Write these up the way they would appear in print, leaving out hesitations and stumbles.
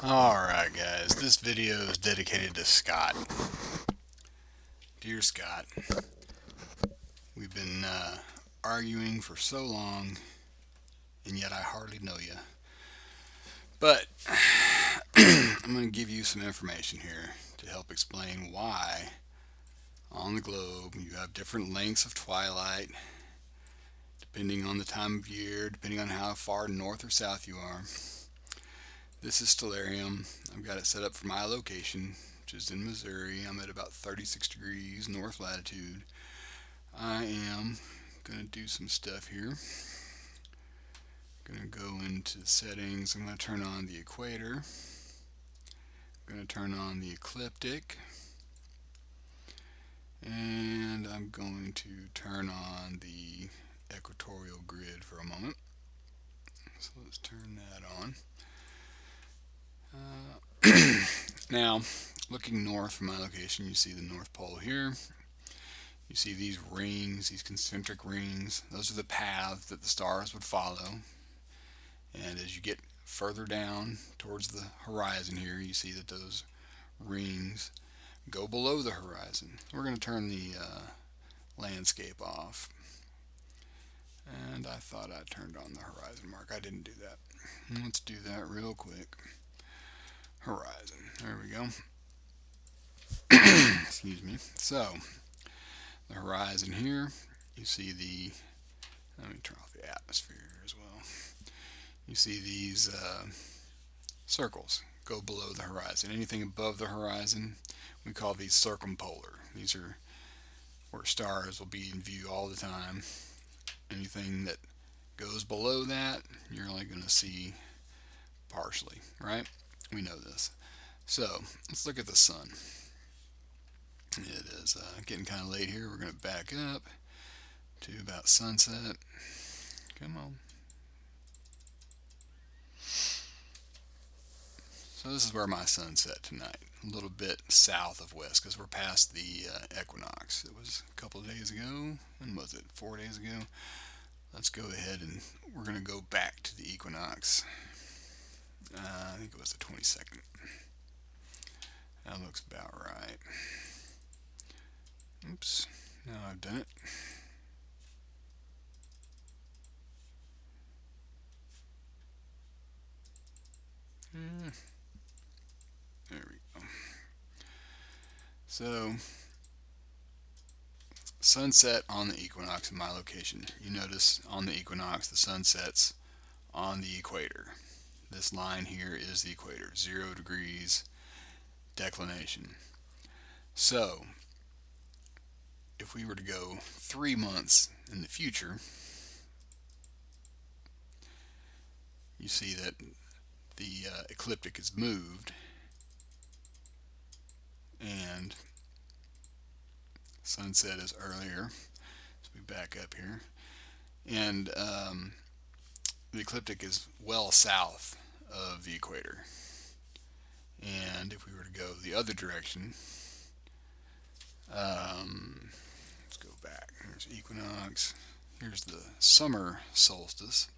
Alright guys, this video is dedicated to Scott. Dear Scott, we've been arguing for so long, and yet I hardly know you. But I'm going to give you some information here to help explain why on the globe you have different lengths of twilight depending on the time of year, depending on how far north or south you are. This is Stellarium. I've got it set up for my location, which is in Missouri. I'm at about 36 degrees north latitude. I am going to do some stuff here. Going to go into settings. I'm going to turn on the equator. I'm going to turn on the ecliptic. And I'm going to turn on the equatorial grid for a moment. So let's turn that on. Now, looking north from my location, you see the North Pole here. You see these rings, these concentric rings. Those are the paths that the stars would follow. And as you get further down towards the horizon here, you see that those rings go below the horizon. We're going to turn the landscape off. And I thought I turned on the horizon mark. I didn't do that. Let's do that real quick. Horizon. There we go. Excuse me. So, the horizon here, you see the, let me turn off the atmosphere as well. You see these circles go below the horizon. Anything above the horizon, we call these circumpolar. These are where stars will be in view all the time. Anything that goes below that, you're only going to see partially, right? We know this. So, let's look at the sun. It is getting kind of late here. We're going to back up to about sunset. Come on. So this is where my sun set tonight. A little bit south of west because we're past the equinox. It was a couple of days ago. When was it? 4 days ago. Let's go ahead and we're going to go back to the equinox. I think it was the 22nd. That looks about right. Oops. Now I've done it. There we go. So, sunset on the equinox in my location. You notice on the equinox the sun sets on the equator. This line here is the equator, 0 degrees declination. So, if we were to go 3 months in the future, you see that the ecliptic is moved and sunset is earlier. So we back up here. And the ecliptic is well south of the equator. And if we were to go the other direction, let's go back. Here's equinox. Here's the summer solstice.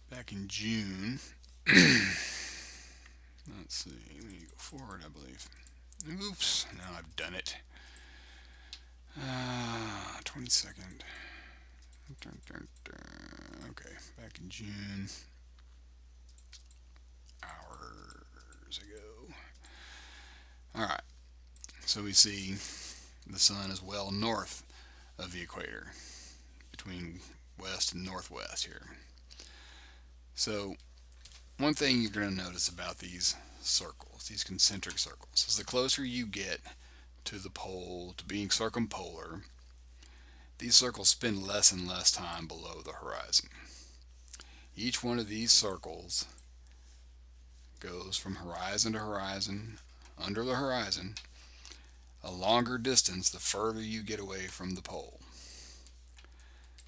Back in June. Let's see. We need to go forward, I believe. Oops. Now I've done it. 22nd. Okay. Back in June. Hours ago. Alright. So we see the sun is well north of the equator. Between west and northwest here. So, one thing you're going to notice about these circles, these concentric circles, is the closer you get to the pole, to being circumpolar, these circles spend less and less time below the horizon. Each one of these circles goes from horizon to horizon, under the horizon, a longer distance the further you get away from the pole.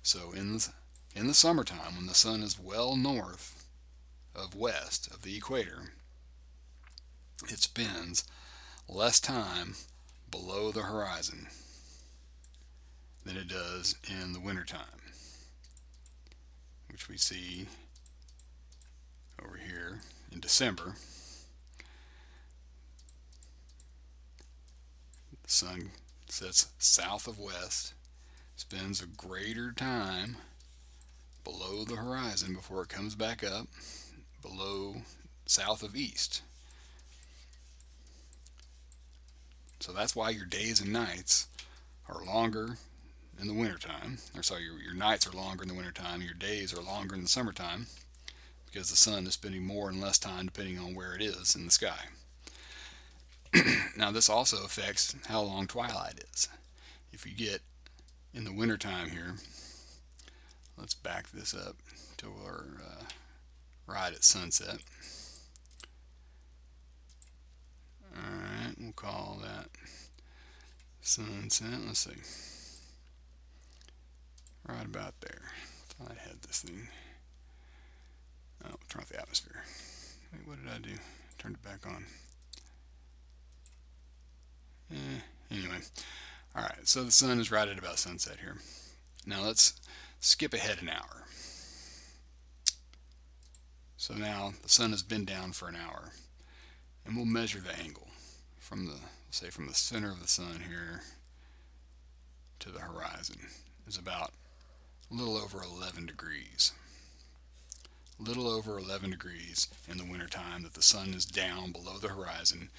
So in the summertime, when the sun is well north of west of the equator, it spends less time below the horizon than it does in the wintertime, which we see over here in December, the sun sets south of west, spends a greater time below the horizon before it comes back up below south of east. So that's why your days and nights are longer in the wintertime. Or sorry, your nights are longer in the wintertime, your days are longer in the summertime, because the sun is spending more and less time depending on where it is in the sky. Now, this also affects how long twilight is. If you get in the wintertime here, let's back this up to we're right at sunset. Alright, we'll call that sunset. Let's see. Right about there. Thought I had this thing. Oh, turn off the atmosphere. Wait, what did I do? Turned it back on. Anyway. Alright, so the sun is right at about sunset here. Now let's skip ahead an hour. So now the sun has been down for an hour, and we'll measure the angle from the, say, from the center of the sun here to the horizon. Is about a little over 11 degrees. A little over 11 degrees in the wintertime that the sun is down below the horizon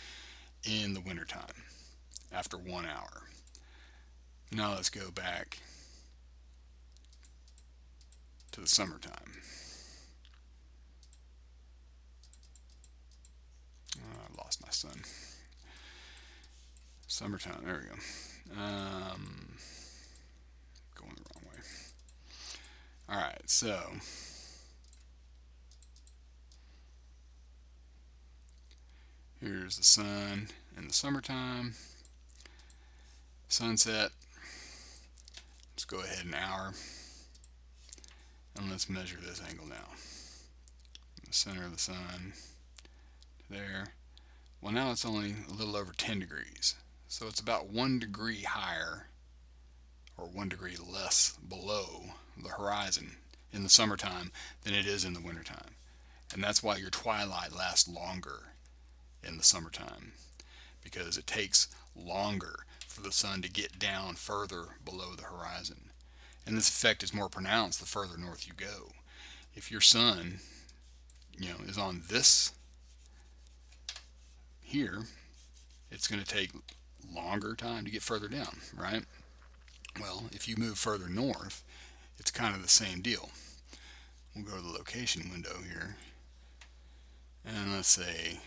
in the wintertime after 1 hour. Now let's go back to the summertime. Oh, I lost my sun. Summertime, there we go. Going the wrong way. Alright, so here's the sun in the summertime. Sunset. Let's go ahead an hour. And let's measure this angle now. From the center of the sun to there. Well, now it's only a little over 10 degrees. So it's about 1 degree higher, or 1 degree less below the horizon in the summertime than it is in the wintertime. And that's why your twilight lasts longer in the summertime, because it takes longer for the sun to get down further below the horizon. And this effect is more pronounced the further north you go. If your sun, is on this here, it's going to take longer time to get further down, right? Well, if you move further north, it's kind of the same deal. We'll go to the location window here, and let's say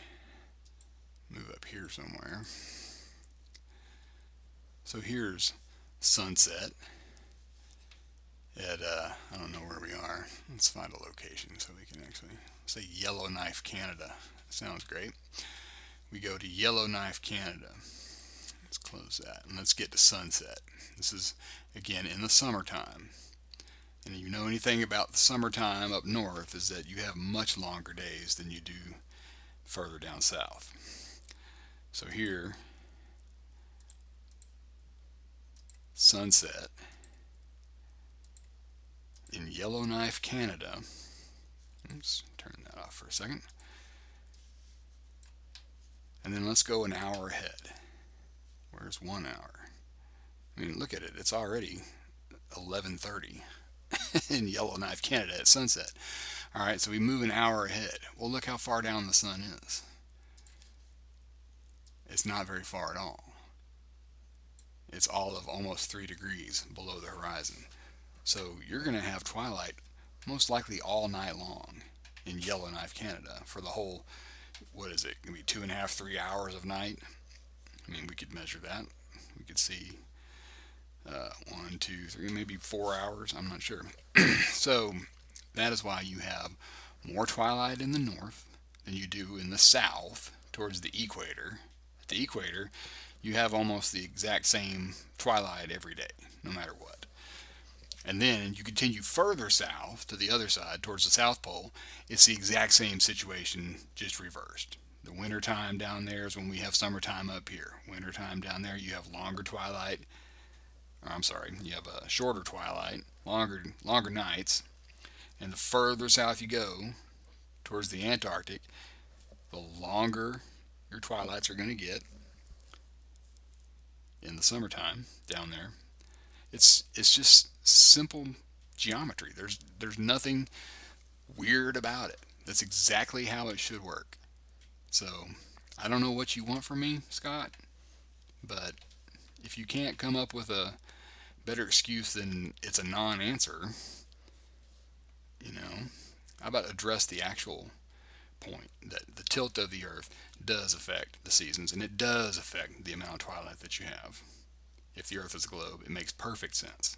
move up here somewhere. So here's sunset at I don't know where we are. Let's find a location so we can actually say Yellowknife, Canada. Sounds great. We go to Yellowknife, Canada. Let's close that and let's get to sunset. This is again in the summertime. And if you know anything about the summertime up north, is that you have much longer days than you do further down south. So here, sunset in Yellowknife, Canada. Let's turn that off for a second. And then let's go an hour ahead. Where's 1 hour? I mean, look at it. It's already 11:30 in Yellowknife, Canada at sunset. All right, so we move an hour ahead. Well, look how far down the sun is. It's not very far at all. It's all of almost 3 degrees below the horizon. So you're going to have twilight most likely all night long in Yellowknife, Canada for the whole, what is it, going to be 2.5, 3 hours of night? I mean, we could measure that. We could see 1, 2, 3, maybe 4 hours. I'm not sure. So that is why you have more twilight in the north than you do in the south towards the equator. At the equator, you have almost the exact same twilight every day, no matter what. And then you continue further south to the other side towards the South Pole, it's the exact same situation, just reversed. The winter time down there is when we have summertime up here. Winter time down there, you have longer twilight. Or, I'm sorry, you have a shorter twilight, longer nights. And the further south you go, towards the Antarctic, the longer your twilights are going to get in the summertime down there. It's just simple geometry. There's nothing weird about it. That's exactly how it should work. So I don't know what you want from me, Scott, but if you can't come up with a better excuse than it's a non-answer, you know, how about address the actual point that the tilt of the Earth does affect the seasons, and it does affect the amount of twilight that you have. If the Earth is a globe, it makes perfect sense.